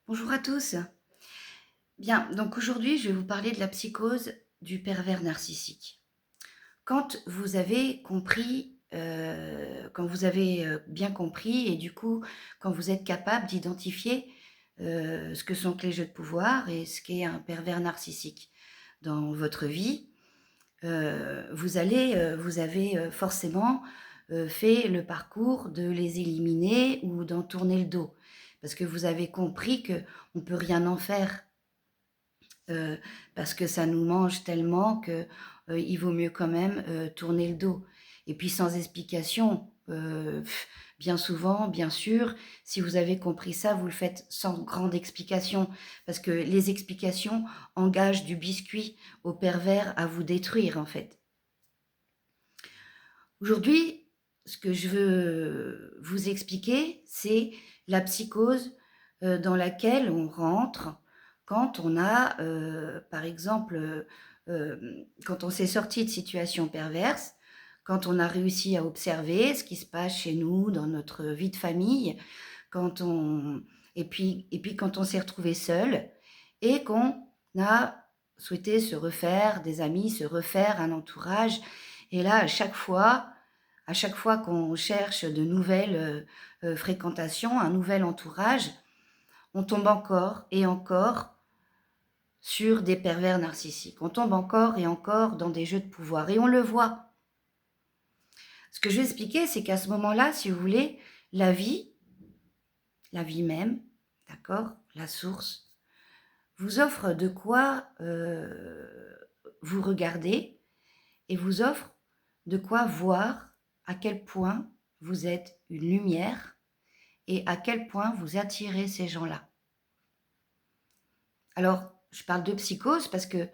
Bonjour à tous. Bien, donc aujourd'hui, je vais vous parler de la psychose du pervers narcissique. Quand vous avez compris, quand vous avez, bien compris et du coup, quand vous êtes capable d'identifier, ce que sont que les jeux de pouvoir et ce qu'est un pervers narcissique dans votre vie, vous avez, forcément, fait le parcours de les éliminer ou d'en tourner le dos. Parce que vous avez compris qu'on ne peut rien en faire. Heu, Parce que ça nous mange tellement que, il vaut mieux quand même, tourner le dos et puis sans explication, bien souvent, bien sûr, si vous avez compris ça, vous le faites sans grande explication parce que les explications engagent du biscuit au pervers à vous détruire, en fait. Aujourd'hui, ce que je veux vous expliquer, c'est la psychose, dans laquelle on rentre quand on a, par exemple, quand on s'est sorti de situations perverses, quand on a réussi à observer ce qui se passe chez nous, dans notre vie de famille, quand on et puis quand on s'est retrouvé seul et qu'on a souhaité se refaire des amis, se refaire un entourage et là, à chaque fois qu'on cherche de nouvelles, fréquentations, un nouvel entourage, on tombe encore et encore sur des pervers narcissiques. On tombe encore et encore dans des jeux de pouvoir et on le voit. Ce que je vais expliquer, c'est qu'à ce moment-là, si vous voulez, la vie la vie même, d'accord? La source, vous offre de quoi, vous regarder et vous offre de quoi voir à quel point vous êtes une lumière et à quel point vous attirez ces gens-là. Alors, je parle de psychose parce que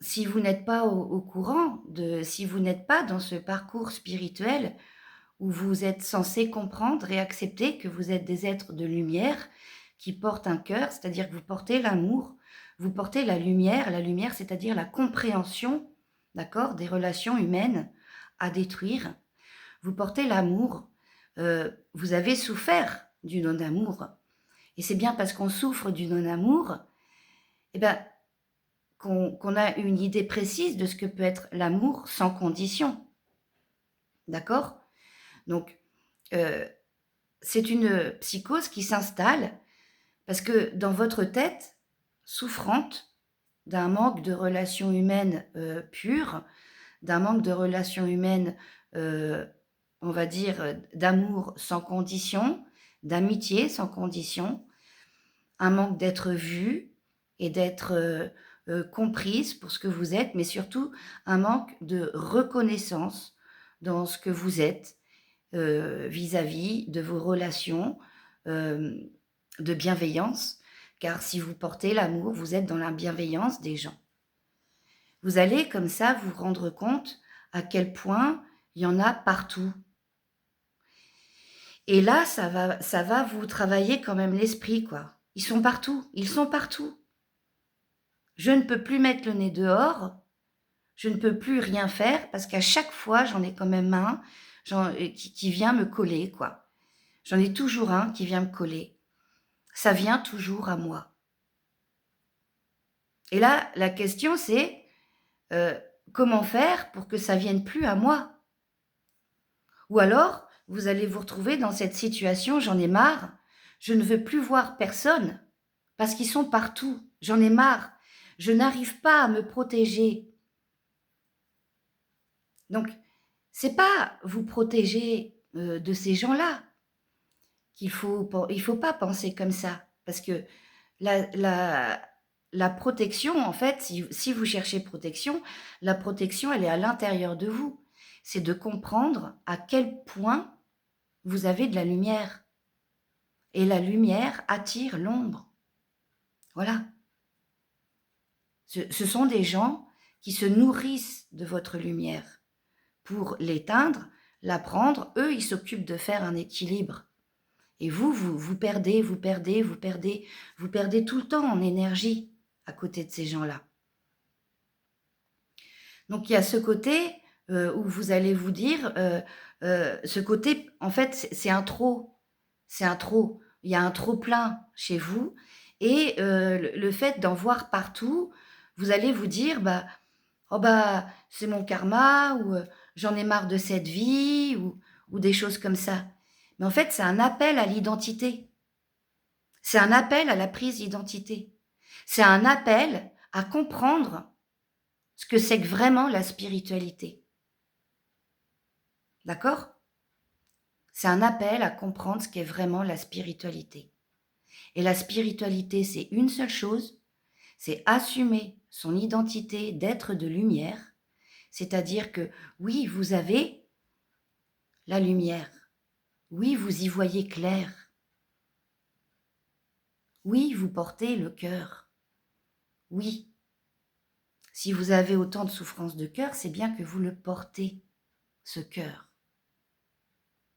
si vous n'êtes pas au courant si vous n'êtes pas dans ce parcours spirituel où vous êtes censé comprendre et accepter que vous êtes des êtres de lumière qui portent un cœur, c'est-à-dire que vous portez l'amour, vous portez la lumière, c'est-à-dire la compréhension, d'accord, des relations humaines à détruire. Vous portez l'amour, vous avez souffert du non-amour et c'est bien parce qu'on souffre du non-amour, eh ben, qu'on a une idée précise de ce que peut être l'amour sans condition, d'accord? Donc, heu, c'est une psychose qui s'installe parce que dans votre tête, souffrante d'un manque de relations humaines, pures, d'un manque de relations humaines, heu, on va dire, d'amour sans condition, d'amitié sans condition, un manque d'être vue et d'être, comprise pour ce que vous êtes, mais surtout un manque de reconnaissance dans ce que vous êtes, vis-à-vis de vos relations, hem, de bienveillance, car si vous portez l'amour, vous êtes dans la bienveillance des gens. Vous allez comme ça vous rendre compte à quel point il y en a partout et là, ça va vous travailler quand même l'esprit, quoi. Ils sont partout, ils sont partout. Je ne peux plus mettre le nez dehors, je ne peux plus rien faire parce qu'à chaque fois, j'en ai quand même un, qui vient me coller, quoi. J'en ai toujours un qui vient me coller. Ça vient toujours à moi. Et là, la question c'est, heu, comment faire pour que ça vienne plus à moi? Ou alors, vous allez vous retrouver dans cette situation: «J'en ai marre, je ne veux plus voir personne parce qu'ils sont partout. J'en ai marre, je n'arrive pas à me protéger». Donc, c'est pas vous protéger, de ces gens-là il faut pas penser comme ça. Parce que la la la protection, en fait, si vous cherchez protection, la protection, elle est à l'intérieur de vous. C'est de comprendre à quel point vous avez de la lumière et la lumière attire l'ombre. Voilà. Ce sont des gens qui se nourrissent de votre lumière pour l'éteindre, la prendre. Eux, ils s'occupent de faire un équilibre et vous perdez, vous perdez, vous perdez, vous perdez tout le temps en énergie à côté de ces gens-là. Donc il y a ce côté, où vous allez vous dire, ce côté en fait, c'est un trop, c'est un trop. il y a un trop-plein chez vous et le fait d'en voir partout, vous allez vous dire: «Bah, oh bah, c'est mon karma» ou «J'en ai marre de cette vie» ou des choses comme ça. Mais en fait, c'est un appel à l'identité. C'est un appel à la prise d'identité. C'est un appel à comprendre ce que c'est que vraiment la spiritualité. D'accord? C'est un appel à comprendre ce qu'est vraiment la spiritualité. Et la spiritualité, c'est une seule chose, c'est assumer son identité d'être de lumière, c'est-à-dire que oui, vous avez la lumière, oui, vous y voyez clair, oui, vous portez le cœur, oui. Si vous avez autant de souffrance de cœur, c'est bien que vous le portez, ce cœur.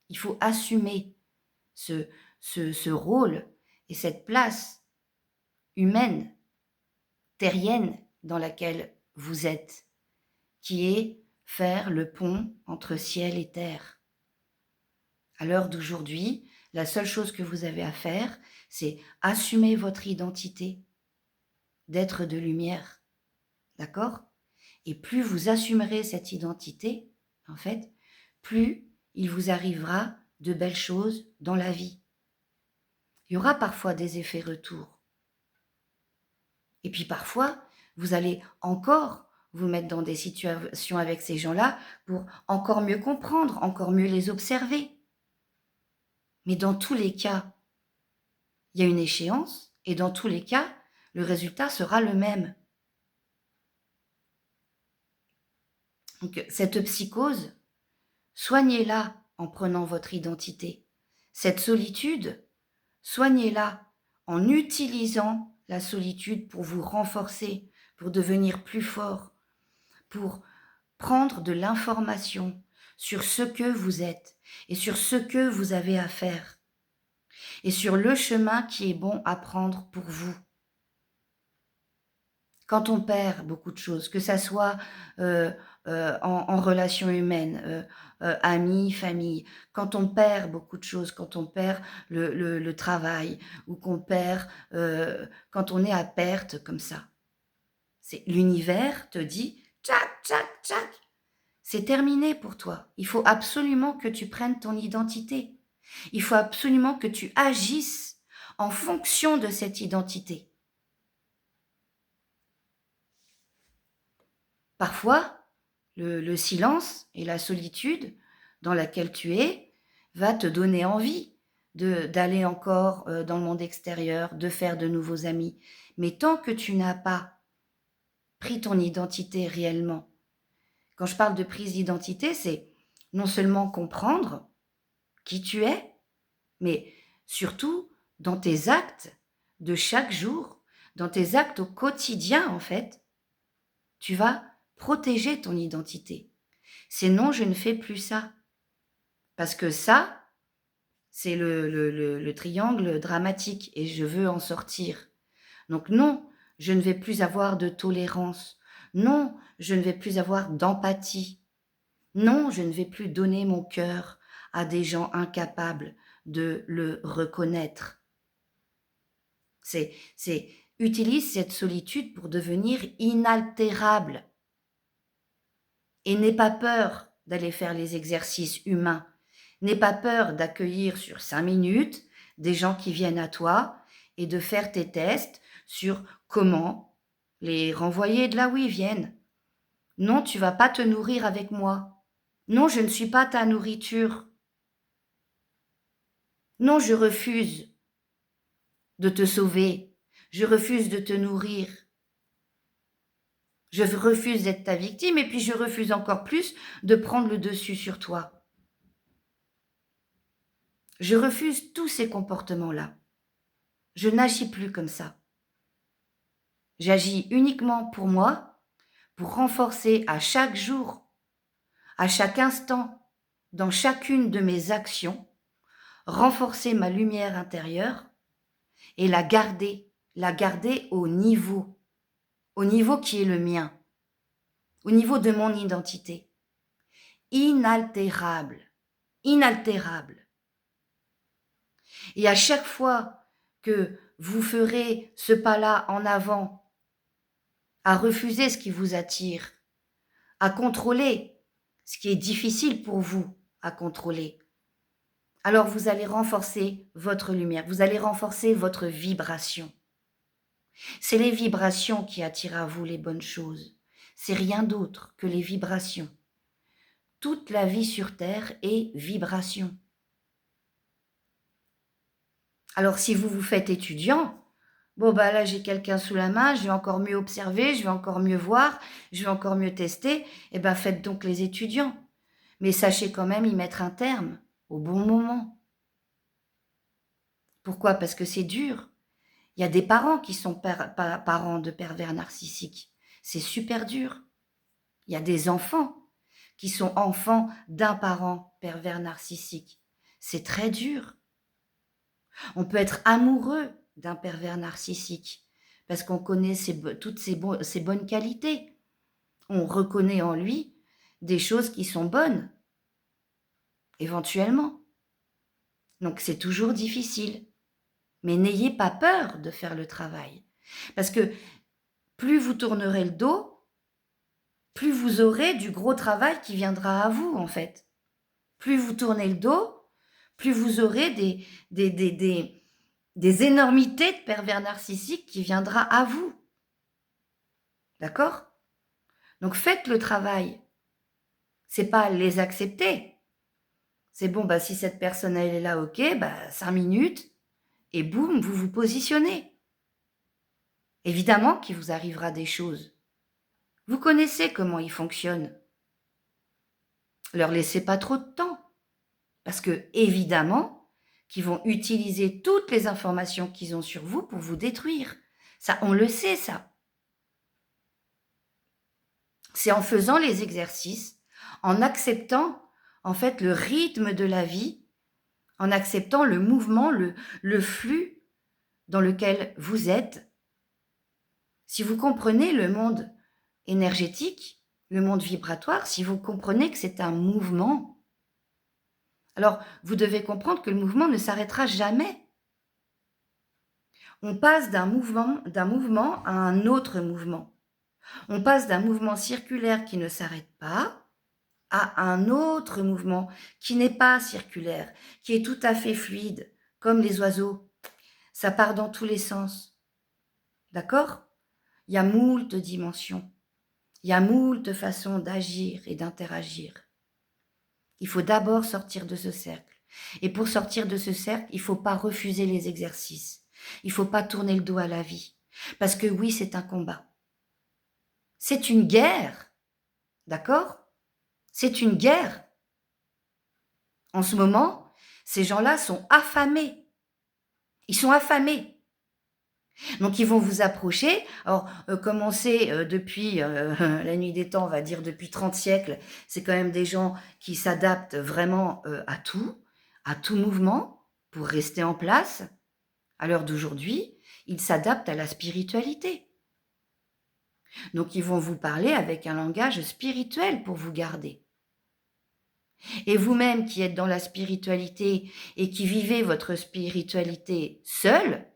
Il faut assumer ce rôle et cette place humaine, terrienne dans laquelle vous êtes, qui est faire le pont entre ciel et terre. À l'heure d'aujourd'hui, la seule chose que vous avez à faire, c'est assumer votre identité d'être de lumière. D'accord? Et plus vous assumerez cette identité, en fait, plus il vous arrivera de belles choses dans la vie. Il y aura parfois des effets retours. Et puis parfois, vous allez encore vous mettre dans des situations avec ces gens-là pour encore mieux comprendre, encore mieux les observer. Mais dans tous les cas, il y a une échéance et dans tous les cas, le résultat sera le même. Donc cette psychose, soignez-la en prenant votre identité. Cette solitude, soignez-la en utilisant la solitude pour vous renforcer, pour devenir plus fort, pour prendre de l'information sur ce que vous êtes et sur ce que vous avez à faire et sur le chemin qui est bon à prendre pour vous. Quand on perd beaucoup de choses, que ça soit en relations humaines, amis, famille, quand on perd beaucoup de choses, quand on perd le travail ou qu'on perd, quand on est à perte comme ça, c'est l'univers te dit: «Tchac, tchac, tchac, c'est terminé pour toi. Il faut absolument que tu prennes ton identité. Il faut absolument que tu agisses en fonction de cette identité». Parfois, le silence et la solitude dans laquelle tu es va te donner envie d'aller encore dans le monde extérieur, de faire de nouveaux amis. Mais tant que tu n'as pas pris ton identité réellement, quand je parle de prise d'identité, c'est non seulement comprendre qui tu es, mais surtout dans tes actes de chaque jour, dans tes actes au quotidien en fait, tu vas protéger ton identité. C'est non, je ne fais plus ça. Parce que ça, c'est le triangle dramatique et je veux en sortir. Donc non, je ne vais plus avoir de tolérance. Non, je ne vais plus avoir d'empathie. Non, je ne vais plus donner mon cœur à des gens incapables de le reconnaître. Utilise cette solitude pour devenir inaltérable. Et n'aie pas peur d'aller faire les exercices humains. N'aie pas peur d'accueillir sur 5 minutes des gens qui viennent à toi et de faire tes tests sur comment les renvoyer de là où ils viennent. Non, tu vas pas te nourrir avec moi. Non, je ne suis pas ta nourriture. Non, je refuse de te sauver. Je refuse de te nourrir. Je refuse d'être ta victime et puis je refuse encore plus de prendre le dessus sur toi. Je refuse tous ces comportements-là. Je n'agis plus comme ça. J'agis uniquement pour moi, pour renforcer à chaque jour, à chaque instant, dans chacune de mes actions, renforcer ma lumière intérieure et la garder au niveau qui est le mien, au niveau de mon identité. Inaltérable, inaltérable. Et à chaque fois que vous ferez ce pas-là en avant, à refuser ce qui vous attire, à contrôler ce qui est difficile pour vous à contrôler, alors vous allez renforcer votre lumière, vous allez renforcer votre vibration. C'est les vibrations qui attirent à vous les bonnes choses. C'est rien d'autre que les vibrations. Toute la vie sur Terre est vibration. Alors si vous vous faites étudiant, bon bah là j'ai quelqu'un sous la main, je vais encore mieux observer, je vais encore mieux voir, je vais encore mieux tester, et ben faites donc les étudiants. Mais sachez quand même y mettre un terme, au bon moment. Pourquoi? Parce que c'est dur. Il y a des parents qui sont parents de pervers narcissiques. C'est super dur. Il y a des enfants qui sont enfants d'un parent pervers narcissique. C'est très dur. On peut être amoureux d'un pervers narcissique parce qu'on connaît toutes ses bonnes qualités. On reconnaît en lui des choses qui sont bonnes, éventuellement. Donc c'est toujours difficile. Mais n'ayez pas peur de faire le travail. Parce que plus vous tournerez le dos, plus vous aurez du gros travail qui viendra à vous, en fait. Plus vous tournez le dos, plus vous aurez des énormités de pervers narcissiques qui viendra à vous. D'accord? Donc faites le travail. C'est pas les accepter. C'est bon, bah si cette personne elle est là, ok, bah 5 minutes, et boum, vous vous positionnez. Évidemment qu'il vous arrivera des choses. Vous connaissez comment ils fonctionnent. Leur laissez pas trop de temps. Parce que, évidemment, qu'ils vont utiliser toutes les informations qu'ils ont sur vous pour vous détruire. Ça, on le sait, ça. C'est en faisant les exercices, en acceptant, en fait, le rythme de la vie, en acceptant le mouvement, le flux dans lequel vous êtes. Si vous comprenez le monde énergétique, le monde vibratoire, si vous comprenez que c'est un mouvement, alors vous devez comprendre que le mouvement ne s'arrêtera jamais. On passe d'un mouvement à un autre mouvement. On passe d'un mouvement circulaire qui ne s'arrête pas à un autre mouvement qui n'est pas circulaire, qui est tout à fait fluide, comme les oiseaux. Ça part dans tous les sens. D'accord? Il y a moult dimensions. Il y a moult façons d'agir et d'interagir. Il faut d'abord sortir de ce cercle. Et pour sortir de ce cercle, il ne faut pas refuser les exercices. Il ne faut pas tourner le dos à la vie. Parce que oui, c'est un combat. C'est une guerre. D'accord? C'est une guerre. En ce moment, ces gens-là sont affamés. Ils sont affamés. Donc, ils vont vous approcher. Alors, comme on sait depuis la nuit des temps, on va dire depuis 30 siècles, c'est quand même des gens qui s'adaptent vraiment à tout mouvement pour rester en place. À l'heure d'aujourd'hui, ils s'adaptent à la spiritualité. Donc, ils vont vous parler avec un langage spirituel pour vous garder. Et vous-même qui êtes dans la spiritualité et qui vivez votre spiritualité seul,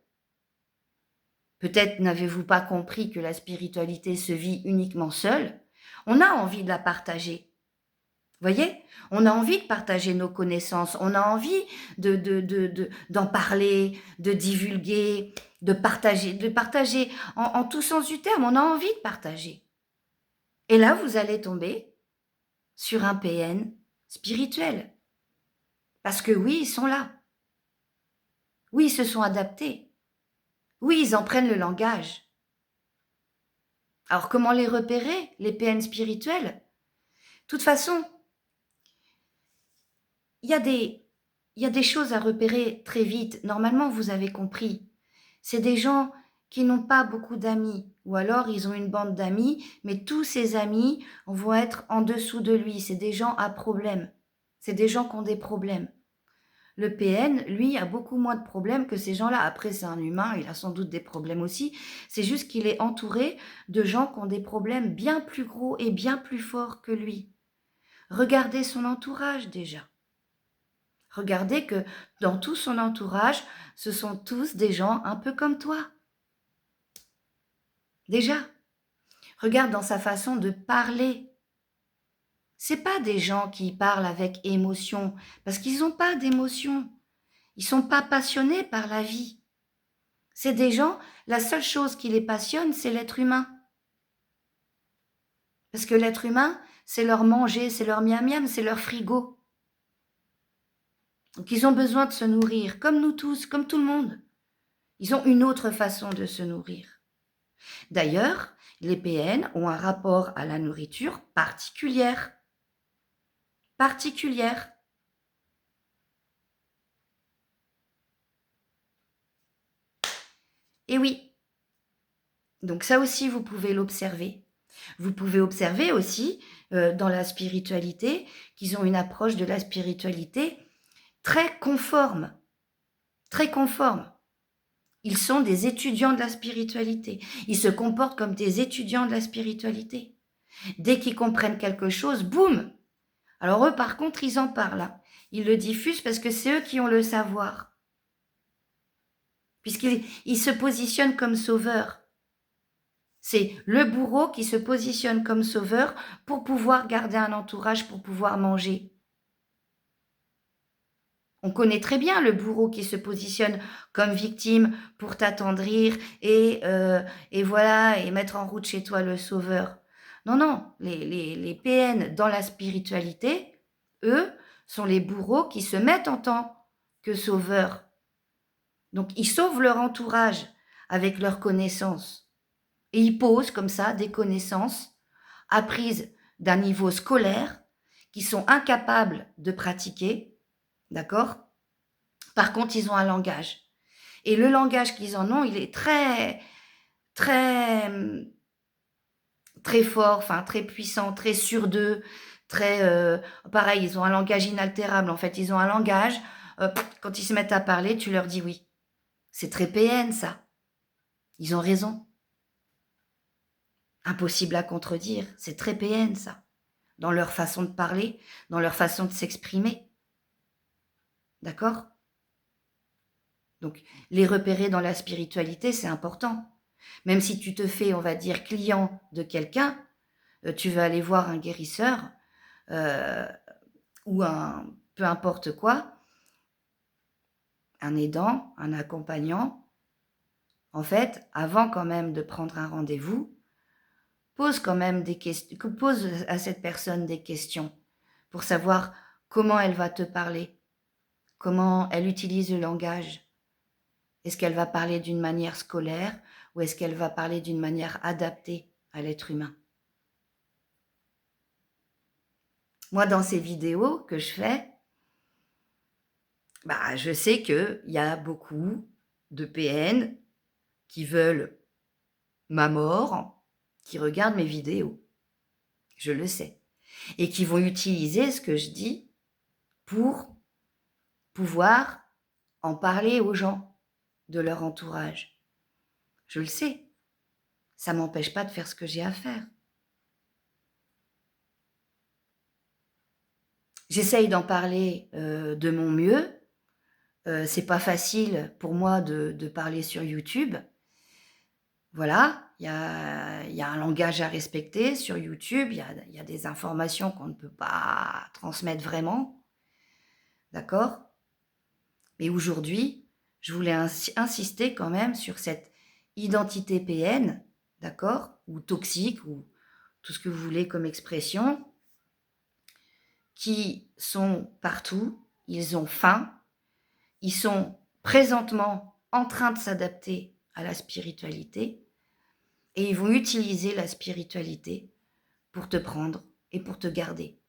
peut-être n'avez-vous pas compris que la spiritualité se vit uniquement seule, on a envie de la partager. Voyez, on a envie de partager nos connaissances, on a envie d'en parler, de divulguer, de partager en tout sens du terme, on a envie de partager. Et là, vous allez tomber sur un PN spirituel. Parce que oui, ils sont là. Oui, ils se sont adaptés. Oui, ils en prennent le langage. Alors, comment les repérer, les PN spirituels? De toute façon, il y a des choses à repérer très vite. Normalement, vous avez compris. C'est des gens qui n'ont pas beaucoup d'amis. Ou alors, ils ont une bande d'amis, mais tous ces amis vont être en dessous de lui. C'est des gens à problème. C'est des gens qui ont des problèmes. Le PN, lui, a beaucoup moins de problèmes que ces gens-là. Après, c'est un humain, il a sans doute des problèmes aussi. C'est juste qu'il est entouré de gens qui ont des problèmes bien plus gros et bien plus forts que lui. Regardez son entourage déjà. Regardez que dans tout son entourage, ce sont tous des gens un peu comme toi. Déjà, regarde dans sa façon de parler. C'est pas des gens qui parlent avec émotion, parce qu'ils n'ont pas d'émotion. Ils sont pas passionnés par la vie. C'est des gens, la seule chose qui les passionne, c'est l'être humain. Parce que l'être humain, c'est leur manger, c'est leur miam miam, c'est leur frigo. Donc ils ont besoin de se nourrir, comme nous tous, comme tout le monde. Ils ont une autre façon de se nourrir. D'ailleurs, les PN ont un rapport à la nourriture particulière. Particulière. Et oui, donc ça aussi, vous pouvez l'observer. Vous pouvez observer aussi dans la spiritualité qu'ils ont une approche de la spiritualité très conforme. Très conforme. Ils sont des étudiants de la spiritualité. Ils se comportent comme des étudiants de la spiritualité. Dès qu'ils comprennent quelque chose, boum! Alors eux, par contre, ils en parlent. Hein. Ils le diffusent parce que c'est eux qui ont le savoir. Puisqu'ils se positionnent comme sauveurs. C'est le bourreau qui se positionne comme sauveur pour pouvoir garder un entourage, pour pouvoir manger. On connaît très bien le bourreau qui se positionne comme victime pour t'attendrir et voilà, et mettre en route chez toi le sauveur. Non, non, les PN dans la spiritualité, eux, sont les bourreaux qui se mettent en tant que sauveurs. Donc, ils sauvent leur entourage avec leurs connaissances. Et ils posent comme ça des connaissances apprises d'un niveau scolaire qui sont incapables de pratiquer, d'accord? Par contre, ils ont un langage. Et le langage qu'ils en ont, il est très, très, très fort, enfin très puissant, très sûr d'eux, très, pareil, ils ont un langage inaltérable. En fait, ils ont un langage. Quand ils se mettent à parler, tu leur dis oui. C'est très PN, ça. Ils ont raison. Impossible à contredire. C'est très PN, ça. Dans leur façon de parler, dans leur façon de s'exprimer. D'accord? Donc, les repérer dans la spiritualité, c'est important. Même si tu te fais, on va dire, client de quelqu'un, tu vas aller voir un guérisseur euh, ou un peu importe quoi, un aidant, un accompagnant. En fait, avant quand même de prendre un rendez-vous, pose quand même des questions, pose à cette personne des questions pour savoir comment elle va te parler, comment elle utilise le langage. Est-ce qu'elle va parler d'une manière scolaire ou est-ce qu'elle va parler d'une manière adaptée à l'être humain? Moi, dans ces vidéos que je fais, je sais qu'il y a beaucoup de PN qui veulent ma mort, qui regardent mes vidéos. Je le sais. Et qui vont utiliser ce que je dis pour pouvoir en parler aux gens de leur entourage. Je le sais. Ça ne m'empêche pas de faire ce que j'ai à faire. J'essaye d'en parler de mon mieux. C'est pas facile pour moi de parler sur YouTube. Voilà, il y a un langage à respecter sur YouTube, il y a des informations qu'on ne peut pas transmettre vraiment, d'accord? Mais aujourd'hui, je voulais insister quand même sur cette identité PN, d'accord? Ou toxique, ou tout ce que vous voulez comme expression, qui sont partout, ils ont faim, ils sont présentement en train de s'adapter à la spiritualité et ils vont utiliser la spiritualité pour te prendre et pour te garder.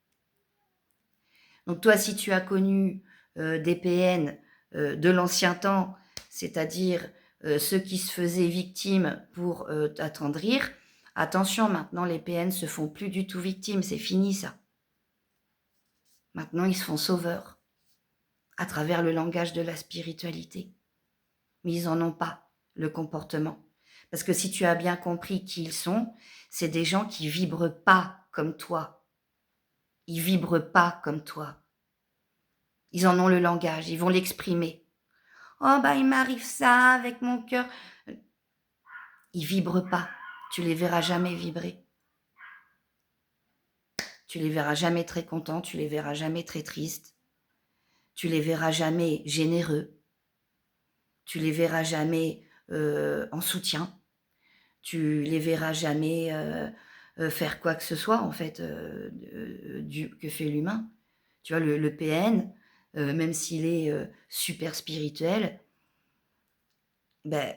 Donc toi, si tu as connu des PN de l'ancien temps, c'est-à-dire ceux qui se faisaient victimes pour t'attendrir, attention, maintenant les PN se font plus du tout victimes, c'est fini ça. Maintenant, ils se font sauveurs à travers le langage de la spiritualité. Mais ils n'en ont pas le comportement. Parce que si tu as bien compris qui ils sont, c'est des gens qui vibrent pas comme toi. Ils vibrent pas comme toi. Ils en ont le langage, ils vont l'exprimer. Oh bah il m'arrive ça avec mon cœur. Ils vibrent pas. Tu les verras jamais vibrer. Tu les verras jamais très contents, tu les verras jamais très tristes. Tu les verras jamais généreux. Tu les verras jamais en soutien. Tu les verras jamais faire quoi que ce soit en fait que fait l'humain. Tu vois, le PN, même s'il est super spirituel, ben,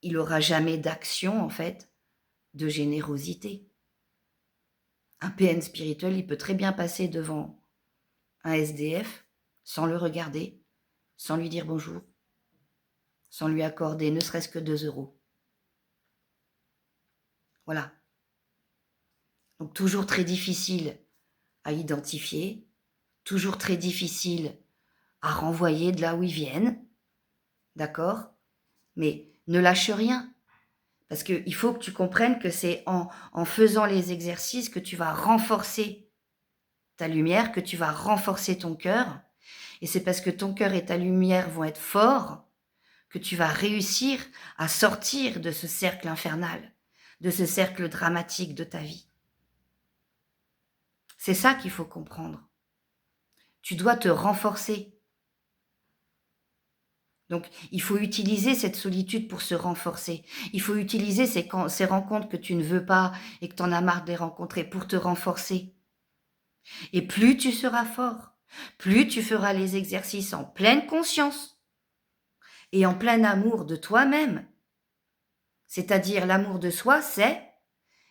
il aura jamais d'action en fait de générosité. Un PN spirituel, il peut très bien passer devant un SDF sans le regarder, sans lui dire bonjour, sans lui accorder ne serait-ce que 2 euros. Voilà. Donc toujours très difficile à identifier, toujours très difficile à renvoyer de là où ils viennent, d'accord? Mais ne lâche rien, parce qu'il faut que tu comprennes que c'est en faisant les exercices que tu vas renforcer ta lumière, que tu vas renforcer ton cœur, et c'est parce que ton cœur et ta lumière vont être forts que tu vas réussir à sortir de ce cercle infernal, de ce cercle dramatique de ta vie. C'est ça qu'il faut comprendre. Tu dois te renforcer. Donc, il faut utiliser cette solitude pour se renforcer. Il faut utiliser ces rencontres que tu ne veux pas et que tu en as marre de les rencontrer pour te renforcer. Et plus tu seras fort, plus tu feras les exercices en pleine conscience et en plein amour de toi-même. C'est-à-dire l'amour de soi, c'est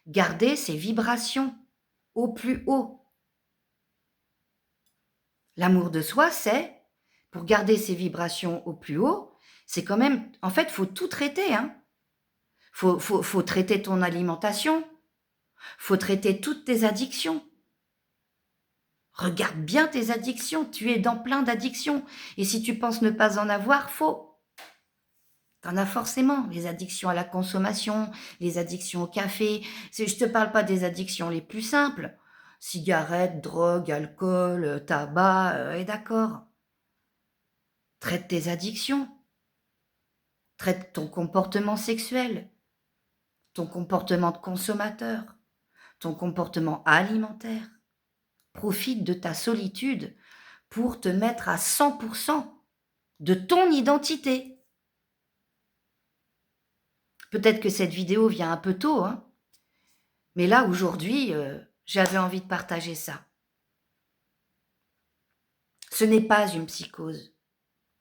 garder ses vibrations au plus haut. L'amour de soi, c'est, pour garder ses vibrations au plus haut, c'est quand même, en fait, faut tout traiter, hein. Faut traiter ton alimentation, faut traiter toutes tes addictions. Regarde bien tes addictions, tu es dans plein d'addictions. Et si tu penses ne pas en avoir, faux. T'en as forcément, les addictions à la consommation, les addictions au café. Je te parle pas des addictions les plus simples. Cigarettes, drogue, alcool, tabac, et d'accord. Traite tes addictions. Traite ton comportement sexuel, ton comportement de consommateur, ton comportement alimentaire. Profite de ta solitude pour te mettre à 100% de ton identité. Peut-être que cette vidéo vient un peu tôt, hein, mais là, aujourd'hui, j'avais envie de partager ça. Ce n'est pas une psychose.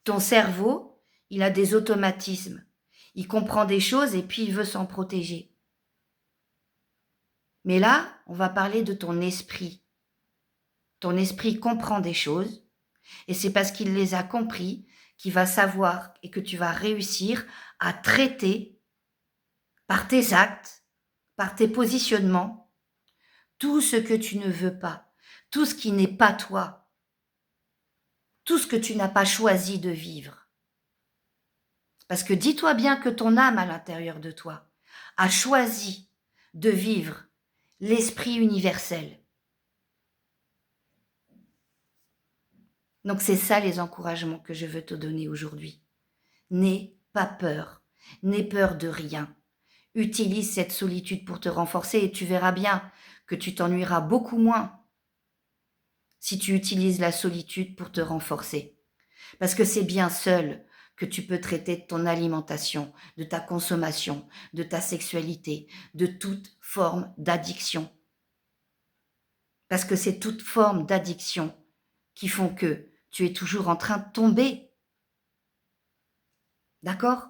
Ton cerveau, il a des automatismes. Il comprend des choses et puis il veut s'en protéger. Mais là, on va parler de ton esprit. Ton esprit comprend des choses et c'est parce qu'il les a compris qu'il va savoir et que tu vas réussir à traiter par tes actes, par tes positionnements, tout ce que tu ne veux pas, tout ce qui n'est pas toi, tout ce que tu n'as pas choisi de vivre. Parce que dis-toi bien que ton âme à l'intérieur de toi a choisi de vivre l'esprit universel. Donc c'est ça les encouragements que je veux te donner aujourd'hui. N'aie pas peur, n'aie peur de rien. Utilise cette solitude pour te renforcer et tu verras bien que tu t'ennuieras beaucoup moins si tu utilises la solitude pour te renforcer. Parce que c'est bien seul que tu peux traiter de ton alimentation, de ta consommation, de ta sexualité, de toute forme d'addiction. Parce que c'est toute forme d'addiction qui font que tu es toujours en train de tomber. D'accord ?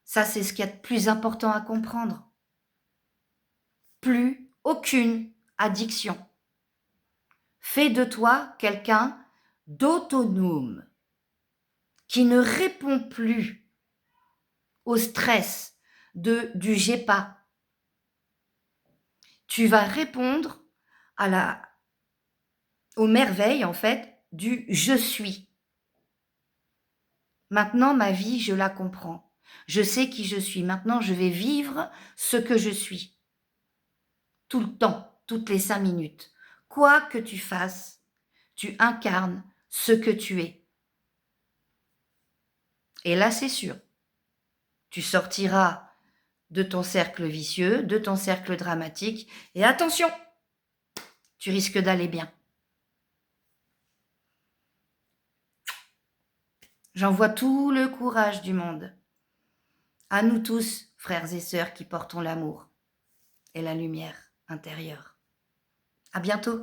Ça, c'est ce qu'il y a de plus important à comprendre. Plus aucune addiction. Fais de toi quelqu'un d'autonome, qui ne répond plus au stress du j'ai pas. Tu vas répondre aux merveilles, en fait, du je suis. Maintenant, ma vie, je la comprends. Je sais qui je suis. Maintenant, je vais vivre ce que je suis. Tout le temps, toutes les 5 minutes. Quoi que tu fasses, Tu incarnes ce que tu es. Et là, c'est sûr, tu sortiras de ton cercle vicieux, de ton cercle dramatique, et attention, tu risques d'aller bien. J'envoie tout le courage du monde à nous tous, frères et sœurs qui portons l'amour et la lumière intérieure. À bientôt.